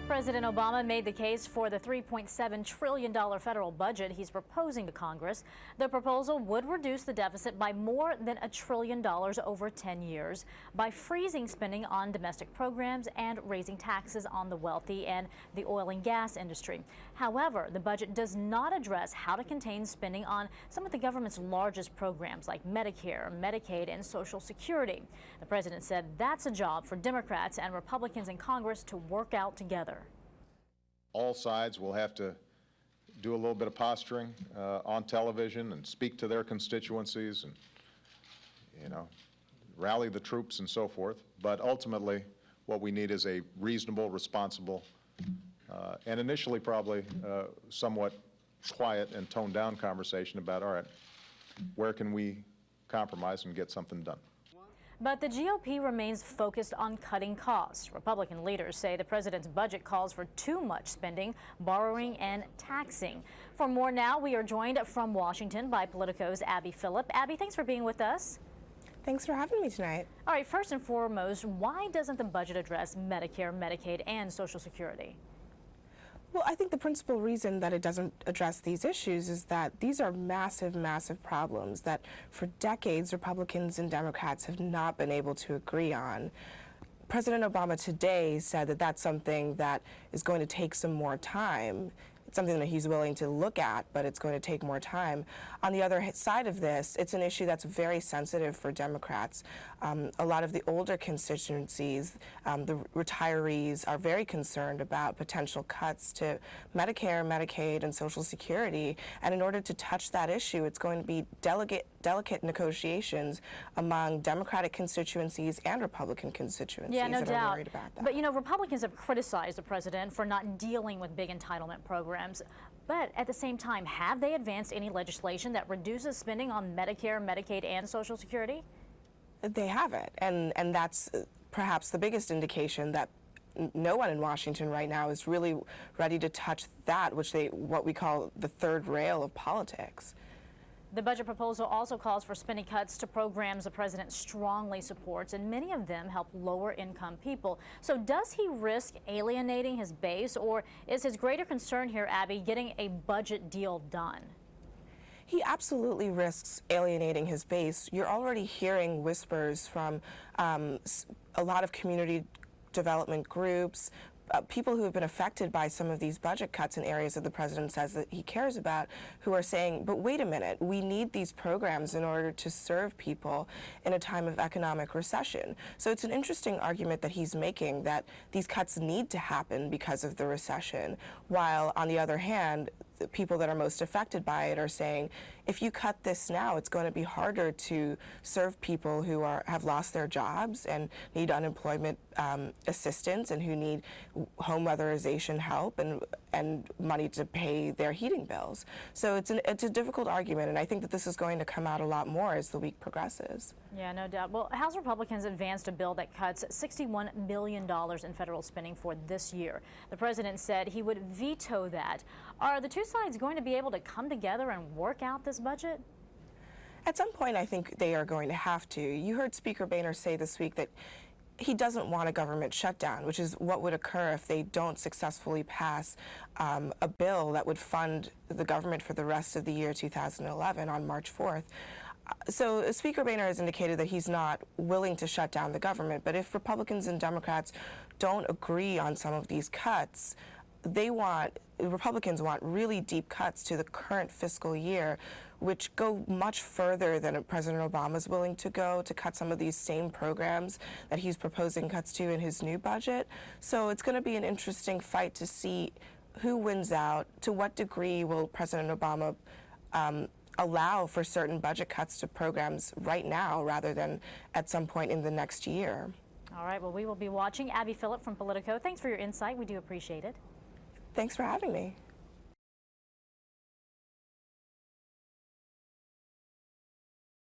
President Obama made the case for the $3.7 trillion federal budget he's proposing to Congress. The proposal would reduce the deficit by more than $1 trillion over 10 years by freezing spending on domestic programs and raising taxes on the wealthy and the oil and gas industry. However, the budget does not address how to contain spending on some of the government's largest programs like Medicare, Medicaid, and Social Security. The president said that's a job for Democrats and Republicans in Congress to work out together. All sides will have to do a little bit of posturing on television and speak to their constituencies and, rally the troops and so forth. But ultimately, what we need is a reasonable, responsible, and initially probably somewhat quiet and toned down conversation about, all right, where can we compromise and get something done? But the GOP remains focused on cutting costs. Republican leaders say the president's budget calls for too much spending, borrowing, and taxing. For more now, we are joined from Washington by Politico's Abby Phillip. Abby, thanks for being with us. Thanks for having me tonight. All right, first and foremost, why doesn't the budget address Medicare, Medicaid, and Social Security? Well, I think the principal reason that it doesn't address these issues is that these are massive, massive problems that for decades Republicans and Democrats have not been able to agree on. President Obama today said that that's something that is going to take some more time. It's something that he's willing to look at, but it's going to take more time. On the other side of this, it's an issue that's very sensitive for Democrats. A lot of the older constituencies, the retirees, are very concerned about potential cuts to Medicare, Medicaid, and Social Security. And in order to touch that issue, it's going to be delicate negotiations among Democratic constituencies and Republican constituencies that are worried about that. But, Republicans have criticized the president for not dealing with big entitlement programs. But at the same time, have they advanced any legislation that reduces spending on Medicare, Medicaid, and Social Security? They haven't, and that's perhaps the biggest indication that no one in Washington right now is really ready to touch that, what we call the third rail of politics. The budget proposal also calls for spending cuts to programs the president strongly supports, and many of them help lower-income people. So does he risk alienating his base, or is his greater concern here, Abby, getting a budget deal done? He absolutely risks alienating his base. You're already hearing whispers from a lot of community development groups, people who have been affected by some of these budget cuts in areas that the president says that he cares about, who are saying, but wait a minute, we need these programs in order to serve people in a time of economic recession. So it's an interesting argument that he's making, that these cuts need to happen because of the recession, while on the other hand, the people that are most affected by it are saying, if you cut this now, it's going to be harder to serve people who have lost their jobs and need unemployment assistance and who need home weatherization help and money to pay their heating bills. So it's a difficult argument, and I think that this is going to come out a lot more as the week progresses. Yeah, no doubt. Well, House Republicans advanced a bill that cuts $61 billion in federal spending for this year. The president said he would veto that. Are the two sides going to be able to come together and work out this budget? At some point, I think they are going to have to. You heard Speaker Boehner say this week that he doesn't want a government shutdown, which is what would occur if they don't successfully pass a bill that would fund the government for the rest of the year 2011 on March 4th. So Speaker Boehner has indicated that he's not willing to shut down the government, but if Republicans and Democrats don't agree on some of these cuts, Republicans want really deep cuts to the current fiscal year, which go much further than President Obama is willing to go to cut some of these same programs that he's proposing cuts to in his new budget. So it's going to be an interesting fight to see who wins out. To what degree will President Obama allow for certain budget cuts to programs right now rather than at some point in the next year? All right, well, we will be watching. Abby Phillip from Politico, thanks for your insight. We do appreciate it. Thanks for having me.